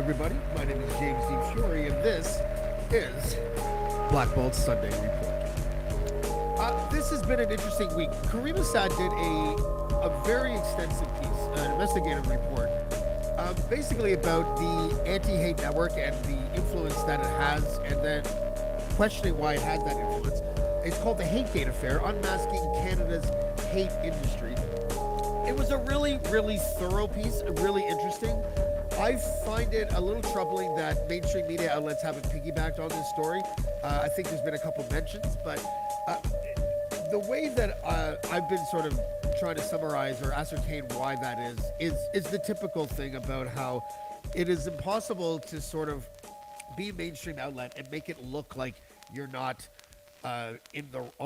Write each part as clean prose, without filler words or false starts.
everybody. My name is James D. Fury, and this is Blackballed Sunday Report. This has been an interesting week. Caryma Sa'd did a very extensive piece, an investigative report, basically about the anti-hate network and the influence that it has, and then questioning why it has that influence. It's called the HateGate Affair, Unmasking Canada's Hate Industry. It was a really, really thorough piece, really interesting. I find it a little troubling that mainstream media outlets haven't piggybacked on this story. I think there's been a couple mentions, but uh, the way that I've been sort of trying to summarize or ascertain why that is the typical thing about how it is impossible to sort of be a mainstream outlet and make it look like you're not on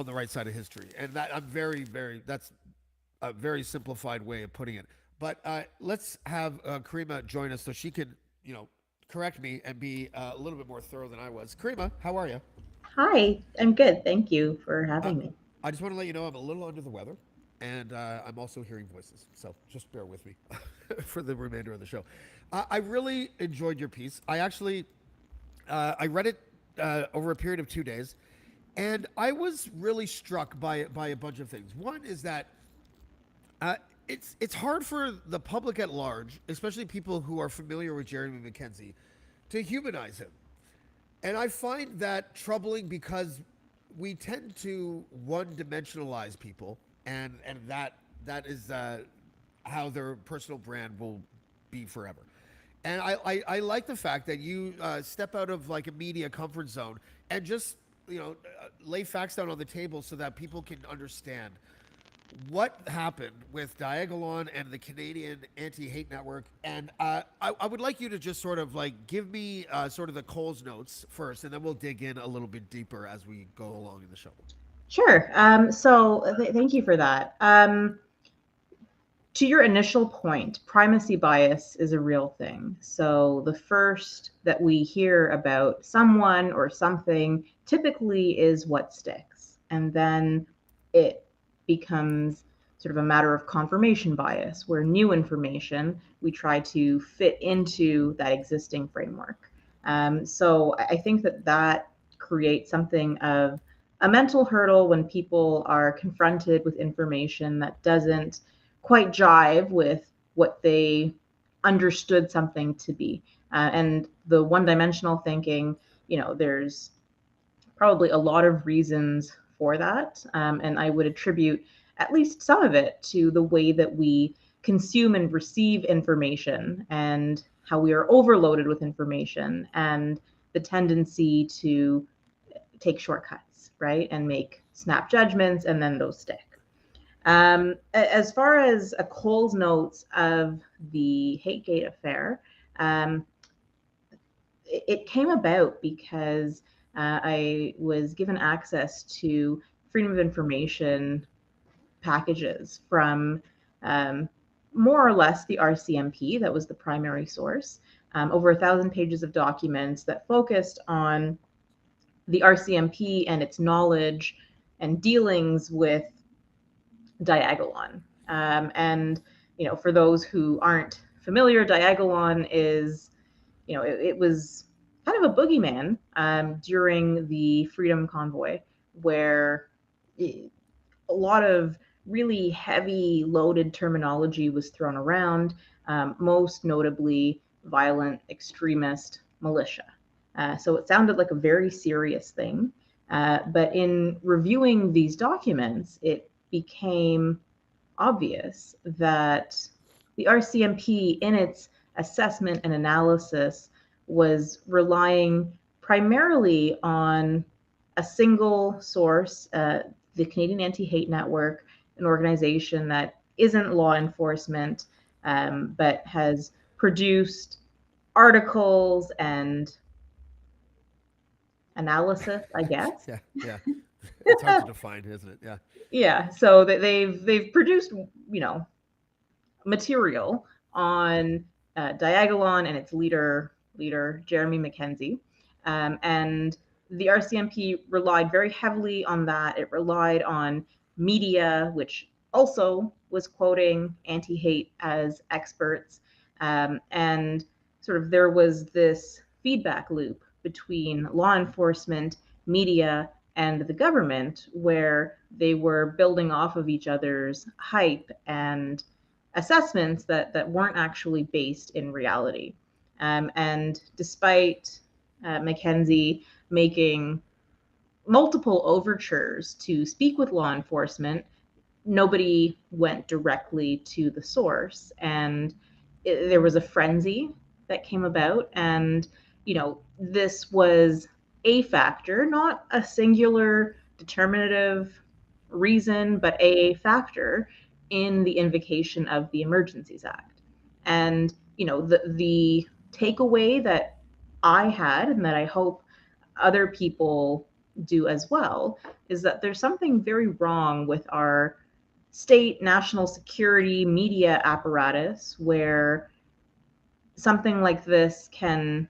the right side of history. And that I'm very, very that's a very simplified way of putting it. But let's have Caryma join us so she can, correct me and be a little bit more thorough than I was. Caryma, how are you? Hi, I'm good. Thank you for Uh, having me. I just want to let you know I'm a little under the weather, and I'm also hearing voices. So just bear with me for the remainder of the show. I really enjoyed your piece. I read it over a period of 2 days, and I was really struck by a bunch of things. One is that Uh, it's hard for the public at large, especially people who are familiar with Jeremy McKenzie, to humanize him. And I find that troubling because we tend to one-dimensionalize people, and that is how their personal brand will be forever. And I like the fact that you step out of like a media comfort zone and just lay facts down on the table so that people can understand what happened with Diagolon and the Canadian Anri-Hate Network. And I would like you to just sort of like give me sort of the Coles notes first, and then we'll dig in a little bit deeper as we go along in the show. Sure. Thank you for that. To your initial point, primacy bias is a real thing. So the first that we hear about someone or something typically is what sticks. And then it becomes sort of a matter of confirmation bias, where new information we try to fit into that existing framework. So I think that creates something of a mental hurdle when people are confronted with information that doesn't quite jive with what they understood something to be. And the one dimensional thinking, there's probably a lot of reasons for that. And I would attribute at least some of it to the way that we consume and receive information and how we are overloaded with information and the tendency to take shortcuts, right? And make snap judgments, and then those stick. As far as a Cole's notes of the HateGate affair, um, it came about because I was given access to freedom of information packages from more or less the RCMP, that was the primary source, over 1,000 pages of documents that focused on the RCMP and its knowledge and dealings with Diagolon. And for those who aren't familiar, Diagolon is, it was kind of a boogeyman during the Freedom Convoy, where a lot of really heavy loaded terminology was thrown around, most notably violent extremist militia. So it sounded like a very serious thing. But in reviewing these documents, it became obvious that the RCMP, in its assessment and analysis, was relying primarily on a single source, the Canadian Anri-Hate Network, an organization that isn't law enforcement, but has produced articles and analysis, I guess. Yeah, yeah. It's hard to define, isn't it? Yeah. Yeah, so that they've produced, you know, material on Diagolon and its leader Jeremy McKenzie, and the RCMP relied very heavily on that. It relied on media, which also was quoting anti-hate as experts, and sort of there was this feedback loop between law enforcement, media, and the government, where they were building off of each other's hype and assessments that weren't actually based in reality. And despite Mackenzie making multiple overtures to speak with law enforcement, nobody went directly to the source. And there was a frenzy that came about. And, this was a factor, not a singular determinative reason, but a factor in the invocation of the Emergencies Act. And, the takeaway that I had, and that I hope other people do as well, is that there's something very wrong with our state national security media apparatus, where something like this can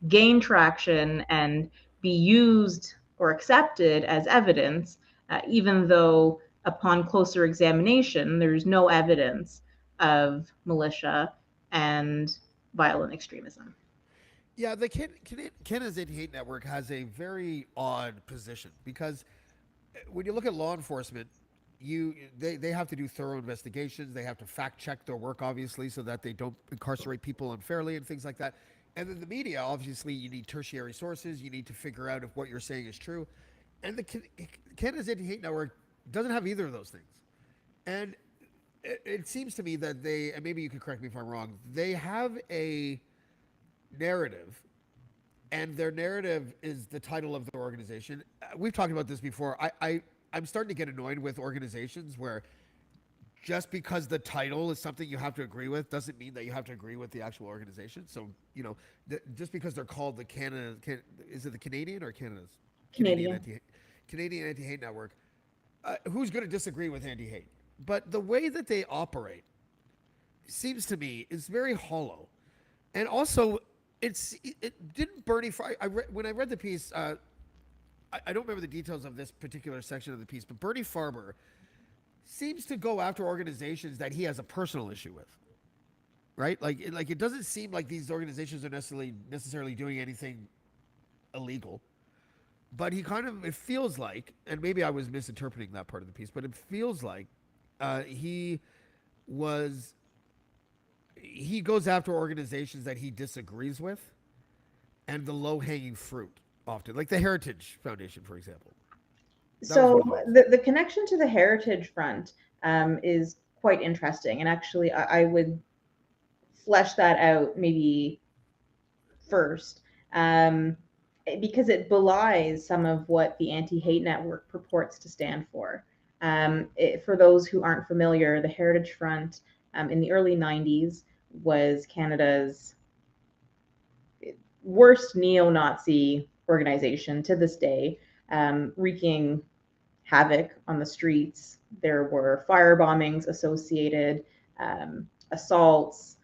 gain traction and be used or accepted as evidence, even though upon closer examination, there's no evidence of militia and violent extremism. Yeah, the Canada's Anti-Hate Network has a very odd position because when you look at law enforcement, they have to do thorough investigations. They have to fact check their work, obviously, so that they don't incarcerate people unfairly and things like that. And then the media, obviously, you need tertiary sources. You need to figure out if what you're saying is true. And the Canada's Anti-Hate Network doesn't have either of those things. And it seems to me that they, and maybe you can correct me if I'm wrong, they have a narrative, and their narrative is the title of their organization. We've talked about this before. I'm starting to get annoyed with organizations where just because the title is something you have to agree with doesn't mean that you have to agree with the actual organization. So, just because they're called the is it the Canadian or Canada's? Canadian. Canadian Anti-Hate Network. Who's going to disagree with anti-hate? But the way that they operate seems to me is very hollow. And also, it didn't Bernie. When I read the piece, I don't remember the details of this particular section of the piece, but Bernie Farber seems to go after organizations that he has a personal issue with, right? Like it doesn't seem like these organizations are necessarily doing anything illegal, but it feels like, and maybe I was misinterpreting that part of the piece, but it feels like he goes after organizations that he disagrees with, and the low-hanging fruit often, like the Heritage Foundation, for example. So the connection to the Heritage Front is quite interesting. And actually, I would flesh that out maybe first, because it belies some of what the Anti-Hate Network purports to stand for. For those who aren't familiar, the Heritage Front in the early 90s was Canada's worst neo-Nazi organization to this day, wreaking havoc on the streets. There were fire bombings associated, assaults,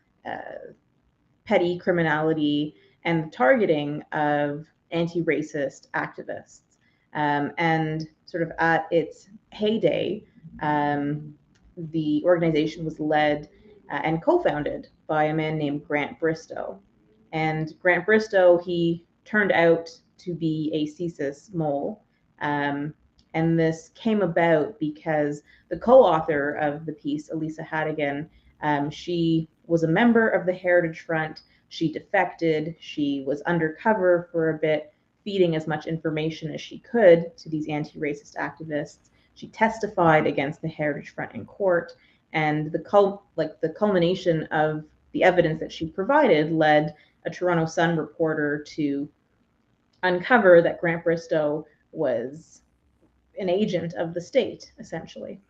petty criminality, and targeting of anti-racist activists. And sort of at its heyday, the organization was led and co-founded by a man named Grant Bristow. And Grant Bristow, he turned out to be a CSIS mole. And this came about because the co-author of the piece, Elisa Hadigan, she was a member of the Heritage Front. She defected. She was undercover for a bit, feeding as much information as she could to these anti-racist activists. She testified against the Heritage Front in court, and the culmination of the evidence that she provided led a Toronto Sun reporter to uncover that Grant Bristow was an agent of the state, essentially.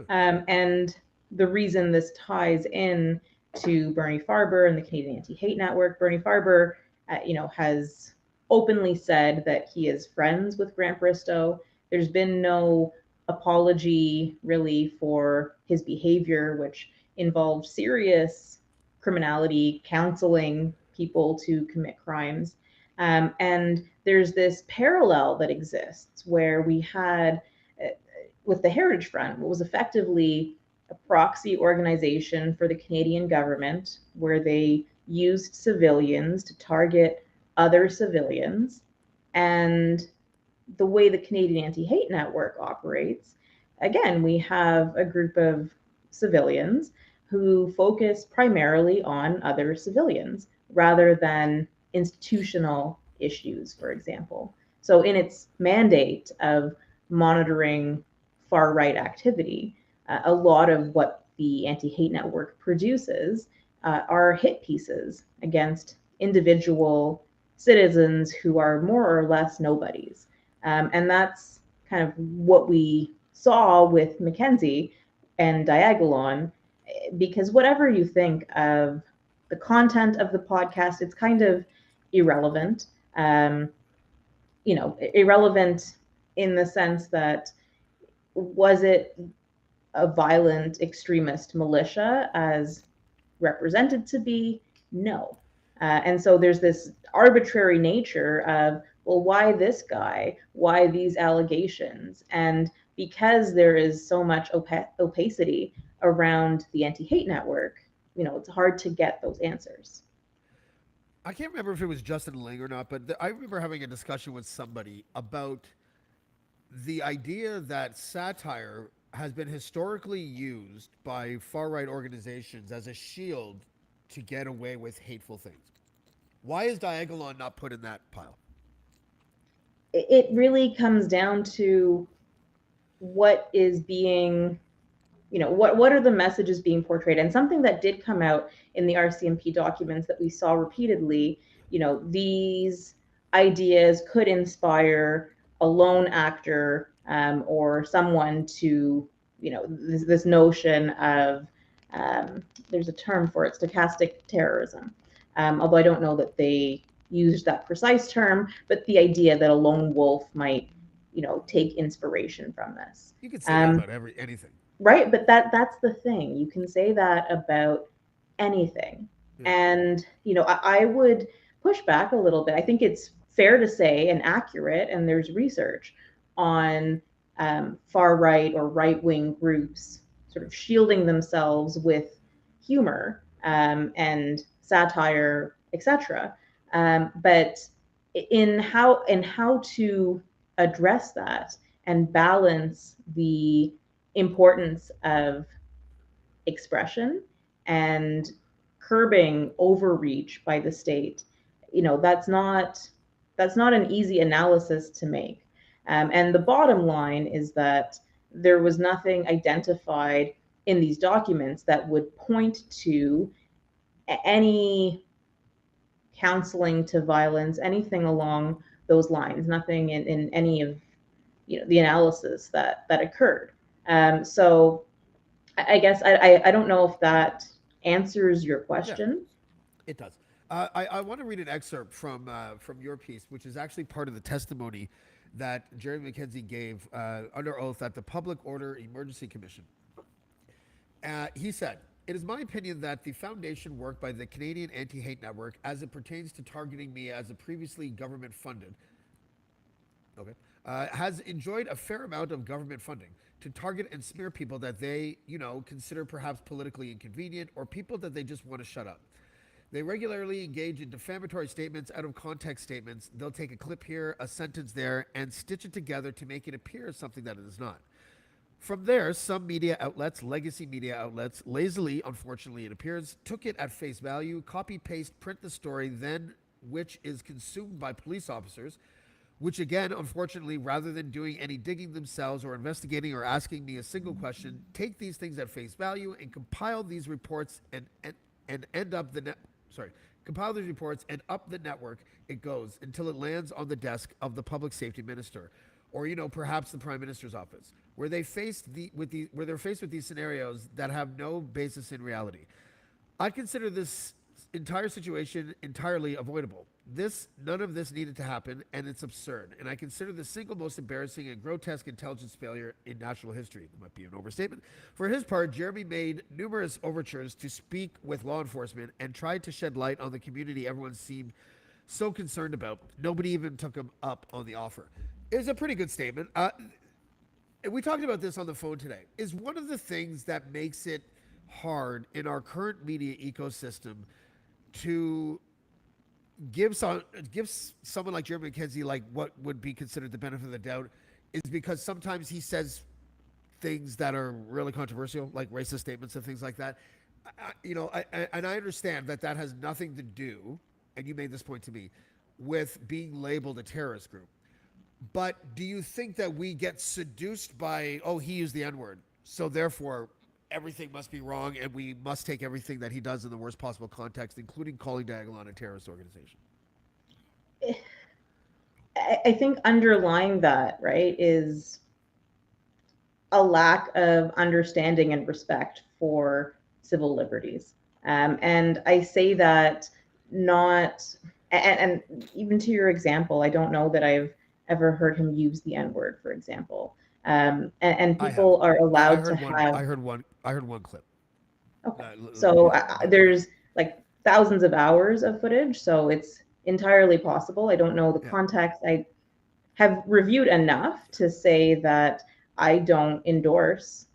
And the reason this ties in to Bernie Farber and the Canadian Anti-Hate Network, Bernie Farber, has openly said that he is friends with Grant Bristow. There's been no apology really for his behavior, which involved serious criminality, counseling people to commit crimes. And there's this parallel that exists where we had, with the Heritage Front, what was effectively a proxy organization for the Canadian government, where they used civilians to target other civilians. And the way the Canadian Anri-Hate Network operates, again, we have a group of civilians who focus primarily on other civilians rather than institutional issues, for example. So, in its mandate of monitoring far right activity, a lot of what the Anti Hate Network produces are hit pieces against individual citizens who are more or less nobodies. And that's kind of what we saw with Mackenzie and Diagolon, because whatever you think of the content of the podcast, it's kind of irrelevant. Um, Irrelevant in the sense that, was it a violent extremist militia as represented to be? No. And so there's this arbitrary nature of, well, why this guy? Why these allegations? And because there is so much opacity around the anti-hate network, it's hard to get those answers. I can't remember if it was Justin Ling or not, but I remember having a discussion with somebody about the idea that satire has been historically used by far right organizations as a shield to get away with hateful things. Why is Diagolon not put in that pile? It really comes down to what is being, what are the messages being portrayed. And something that did come out in the RCMP documents that we saw repeatedly, these ideas could inspire a lone actor, or someone to, this notion of, there's a term for it, stochastic terrorism. Although I don't know that they used that precise term, but the idea that a lone wolf might, take inspiration from this. You could say that about anything. Right, but that's the thing. You can say that about anything. Yeah. And, I would push back a little bit. I think it's fair to say, and accurate, and there's research on far right or right wing groups sort of shielding themselves with humor, and satire, etc. But in how to address that and balance the importance of expression and curbing overreach by the state, that's not an easy analysis to make. And the bottom line is that there was nothing identified in these documents that would point to any counseling to violence, anything along those lines. Nothing in any of the analysis that occurred. So I guess I don't know if that answers your question. Yeah, it does. I want to read an excerpt from your piece, which is actually part of the testimony that Jerry Mackenzie gave under oath at the Public Order Emergency Commission. He said, "It is my opinion that the foundation work by the Canadian Anri-Hate Network, as it pertains to targeting me as a previously government funded, has enjoyed a fair amount of government funding to target and smear people that they, consider perhaps politically inconvenient, or people that they just want to shut up. They regularly engage in defamatory statements, out of context statements. They'll take a clip here, a sentence there, and stitch it together to make it appear as something that it is not. From there, some media outlets, legacy media outlets, lazily, unfortunately it appears, took it at face value, copy, paste, print the story, then which is consumed by police officers, which again, unfortunately, rather than doing any digging themselves or investigating or asking me a single question, take these things at face value and compile these reports and end up compile these reports and up the network it goes until it lands on the desk of the public safety minister, or perhaps the prime minister's office, where they're faced with these scenarios that have no basis in reality. I consider this entire situation entirely avoidable. None of this needed to happen, and it's absurd. And I consider the single most embarrassing and grotesque intelligence failure in national history. It might be an overstatement. For his part, Jeremy made numerous overtures to speak with law enforcement and tried to shed light on the community everyone seemed so concerned about. Nobody even took him up on the offer." It was a pretty good statement. We talked about this on the phone today. Is one of the things that makes it hard in our current media ecosystem to give someone like Jeremy McKenzie like what would be considered the benefit of the doubt is because sometimes he says things that are really controversial, like racist statements and things like that. And I understand that that has nothing to do, and you made this point to me, with being labeled a terrorist group. But do you think that we get seduced by, oh, he used the N word, so therefore everything must be wrong, and we must take everything that he does in the worst possible context, including calling Diagolon a terrorist organization? I think underlying that, right, is a lack of understanding and respect for civil liberties. And I say that not, and even to your example, I don't know that I've ever heard him use the N word, for example. And I have. people are I allowed to heard one. have. I heard one. I heard one clip. Okay. Yeah, So but there's like thousands of hours of footage, so it's entirely possible. I don't know the yeah, context. I have reviewed enough to say that I don't endorse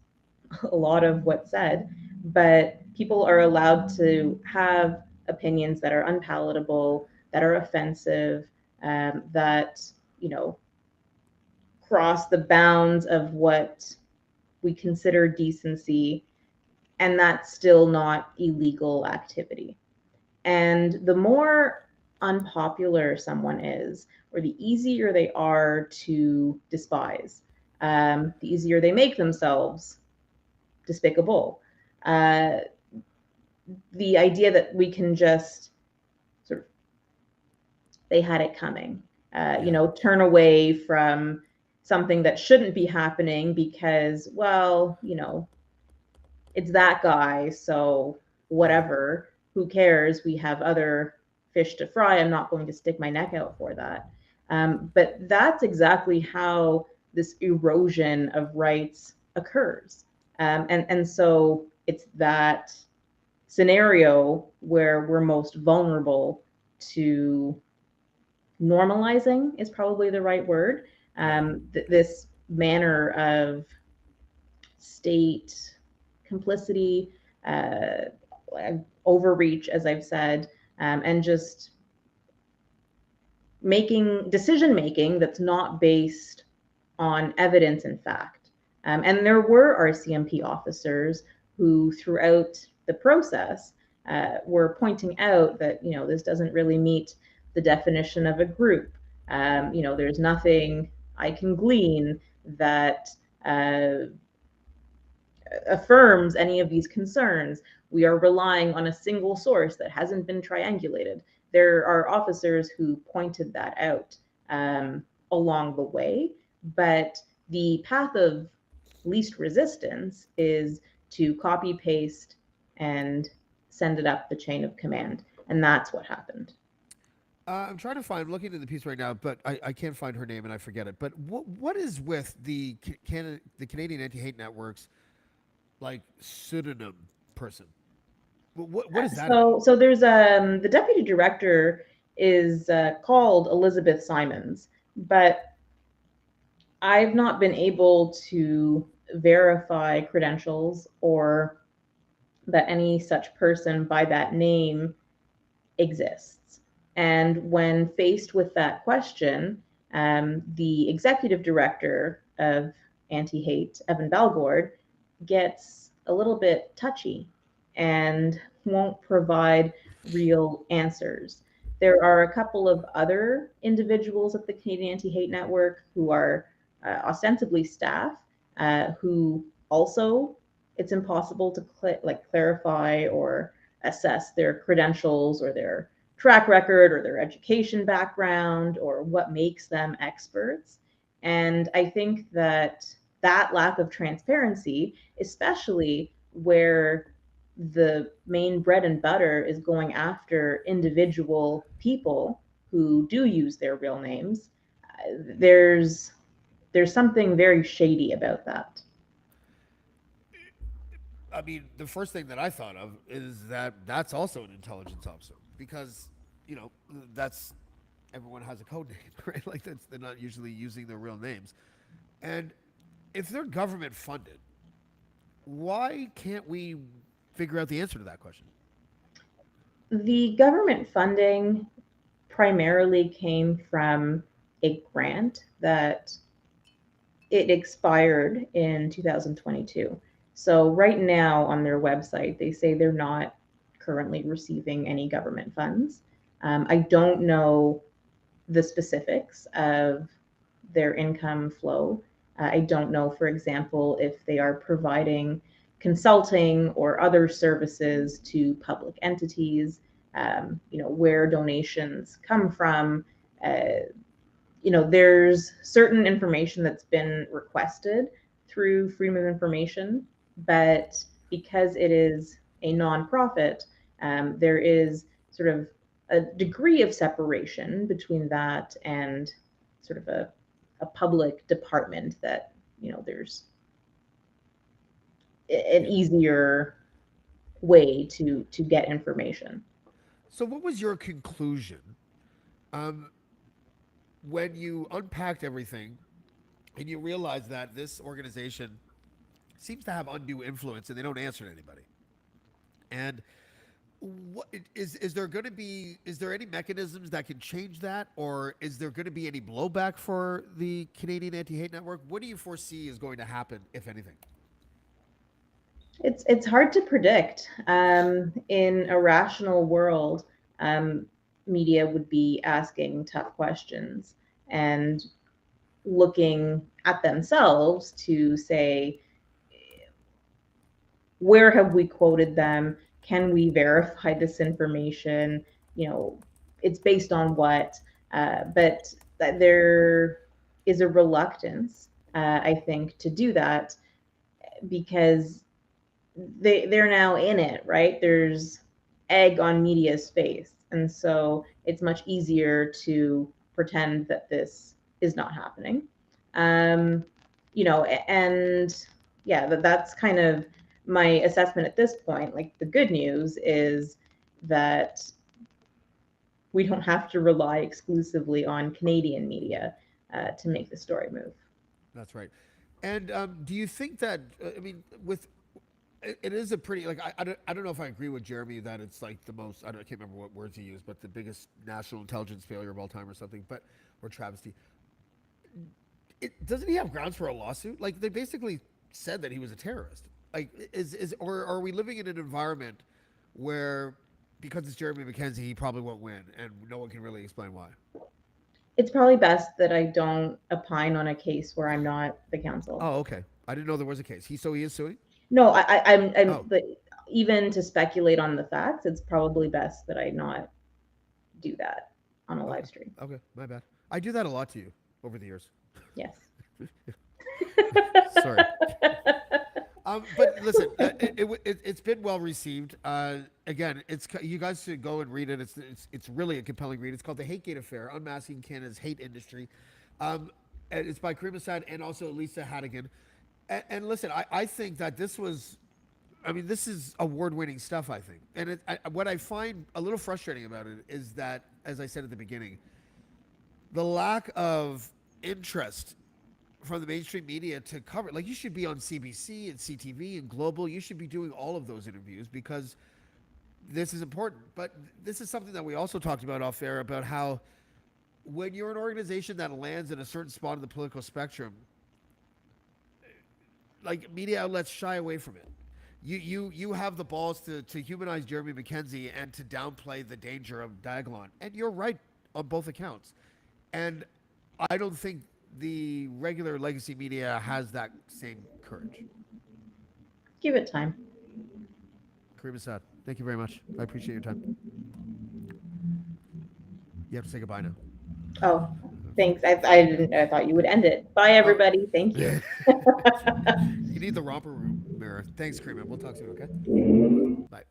a lot of what's said, but people are allowed to have opinions that are unpalatable, that are offensive, that, you know, cross the bounds of what we consider decency, and that's still not illegal activity. And the more unpopular someone is, or the easier they are to despise, the easier they make themselves despicable. Uh, the idea that we can just sort of, they had it coming, yeah, turn away from something that shouldn't be happening because, well, it's that guy, so yeah. whatever, who cares? We have other fish to fry. I'm not going to stick my neck out for that. But that's exactly how this erosion of rights occurs. And so it's that scenario where we're most vulnerable to normalizing, is probably the right word. Right. This manner of state complicity, uh, overreach, as I've said, and just decision making that's not based on evidence and fact. And there were RCMP officers who, throughout the process, were pointing out that this doesn't really meet the definition of a group. There's nothing I can glean that affirms any of these concerns. We are relying on a single source that hasn't been triangulated. There are officers who pointed that out along the way, but the path of least resistance is to copy paste and send it up the chain of command. And that's what happened. I'm trying to find. I'm looking at the piece right now, but I can't find her name and I forget it. But what is with the Canadian Anti-Hate Network's like pseudonym person? What is that about? So there's the deputy director is called Elizabeth Simons, but I've not been able to verify credentials or that any such person by that name exists. And when faced with that question, the executive director of Anti Hate, Evan Balgord, gets a little bit touchy and won't provide real answers. There are a couple of other individuals at the Canadian Anti Hate Network who are ostensibly staff who also, it's impossible to clarify or assess their credentials or their track record or their education background or what makes them experts. And I think that that lack of transparency, especially where the main bread and butter is going after individual people who do use their real names, there's something very shady about that. I mean, the first thing that I thought of is that that's also an intelligence officer because you know that's everyone has a code name, right? Like that's, they're not usually using their real names, and if they're government funded, why can't we figure out the answer to that question? The government funding primarily came from a grant that it expired in 2022. So right now on their website, they say they're not currently receiving any government funds. I don't know the specifics of their income flow. I don't know, for example, if they are providing consulting or other services to public entities, where donations come from. Uh, there's certain information that's been requested through Freedom of Information, but because it is a nonprofit, there is sort of a degree of separation between that and sort of a public department that, there's an Yeah. easier way to get information. So, what was your conclusion um, when you unpacked everything and you realized that this organization seems to have undue influence and they don't answer to anybody? And what is there going to be? Is there any mechanisms that can change that, or is there going to be any blowback for the Canadian Anti-Hate Network? What do you foresee is going to happen, if anything? It's hard to predict. In a rational world, um, media would be asking tough questions and looking at themselves to say, where have we quoted them? Can we verify this information? You know, it's based on what? But that there is a reluctance, I think, to do that because they're now in it, right? There's egg on media's face, and so it's much easier to pretend that this is not happening. Um, and yeah, that's kind of my assessment at this point. Like the good news is that we don't have to rely exclusively on Canadian media to make the story move. That's right. And do you think that I mean, with it is a pretty like I don't know if I agree with Jeremy that it's like the most I can't remember what words he used, but the biggest national intelligence failure of all time or something, but or travesty. Doesn't he have grounds for a lawsuit? Like they basically said that he was a terrorist. Like is or are we living in an environment where because it's Jeremy McKenzie, he probably won't win, and no one can really explain why. It's probably best that I don't opine on a case where I'm not the counsel. Oh, okay. I didn't know there was a case. He is suing. No, I'm Oh, but even to speculate on the facts, it's probably best that I not do that on a live okay, stream. okay. My bad. I do that a lot to you over the years. Yes. Sorry. But listen, it's been well received. Again, it's you guys should go and read it. It's really a compelling read. It's called The HateGate Affair: Unmasking Canada's Hate Industry. And it's by Caryma Sa'd and also Lisa Haddigan. And listen, I think that this was, I mean, this is award-winning stuff. I think, and what I find a little frustrating about it is that, as I said at the beginning, the lack of interest from the mainstream media to cover. Like you should be on CBC and CTV and Global. You should be doing all of those interviews because this is important. But this is something that we also talked about off air about how when you're an organization that lands in a certain spot in the political spectrum, like media outlets shy away from it. You have the balls to humanize Jeremy McKenzie and to downplay the danger of Diagolon. And you're right on both accounts. And I don't think the regular legacy media has that same courage. Give it time. Caryma Sa'd, thank you very much. I appreciate your time. You have to say goodbye now. Oh, thanks. I didn't. I thought you would end it. Bye, Oh, everybody. Thank you. you need the romper room mirror. Thanks, Caryma. We'll talk soon, okay? Bye.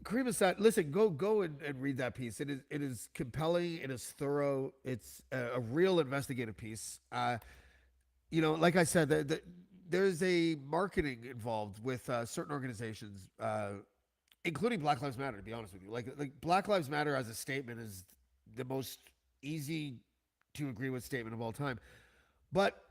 Caryma Sa'd, listen, go and read that piece. It is compelling. It is thorough. It's a real investigative piece. Like I said, there's a marketing involved with certain organizations, including Black Lives Matter. To be honest with you, like Black Lives Matter as a statement is the most easy to agree with statement of all time, but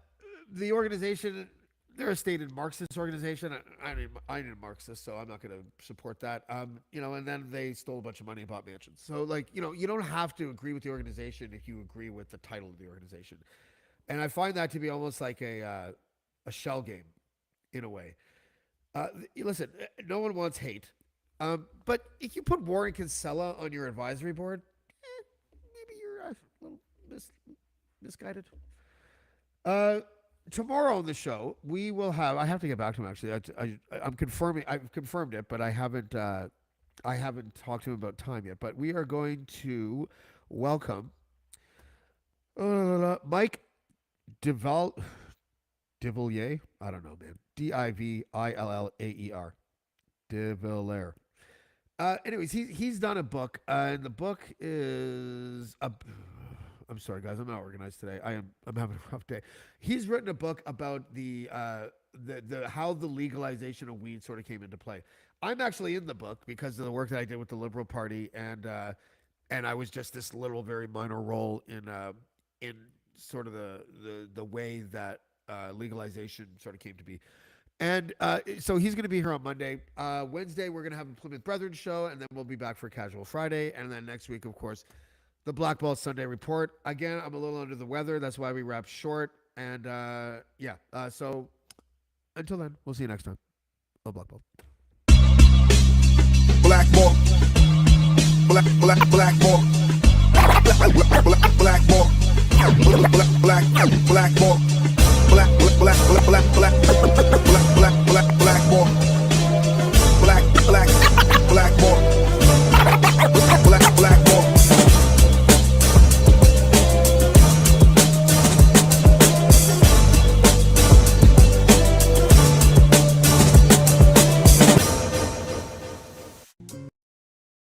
the organization they're a stated Marxist organization. I ain't a Marxist, so I'm not going to support that. And then they stole a bunch of money and bought mansions. So, like, you don't have to agree with the organization if you agree with the title of the organization. And I find that to be almost like a shell game, in a way. Listen, no one wants hate. But if you put Warren Kinsella on your advisory board, maybe you're a little misguided. Tomorrow on the show, we will have. I have to get back to him. Actually, I'm confirming. I've confirmed it, but I haven't talked to him about time yet. But we are going to welcome Mike Divillier. I don't know, man. Divillaer. Divillier. Anyways, he's done a book, and the book is I'm sorry, guys. I'm not organized today. I'm having a rough day. He's written a book about the how the legalization of weed sort of came into play. I'm actually in the book because of the work that I did with the Liberal Party, and I was just this little very minor role in sort of the way that legalization sort of came to be. And so he's going to be here on Monday. Wednesday, we're going to have a Plymouth Brethren show, and then we'll be back for Casual Friday. And then next week, of course, the Blackballed Sunday Report. Again, I'm a little under the weather. That's why we wrap short. And so until then, we'll see you next time. Blackballed. Blackballed. Blackballed.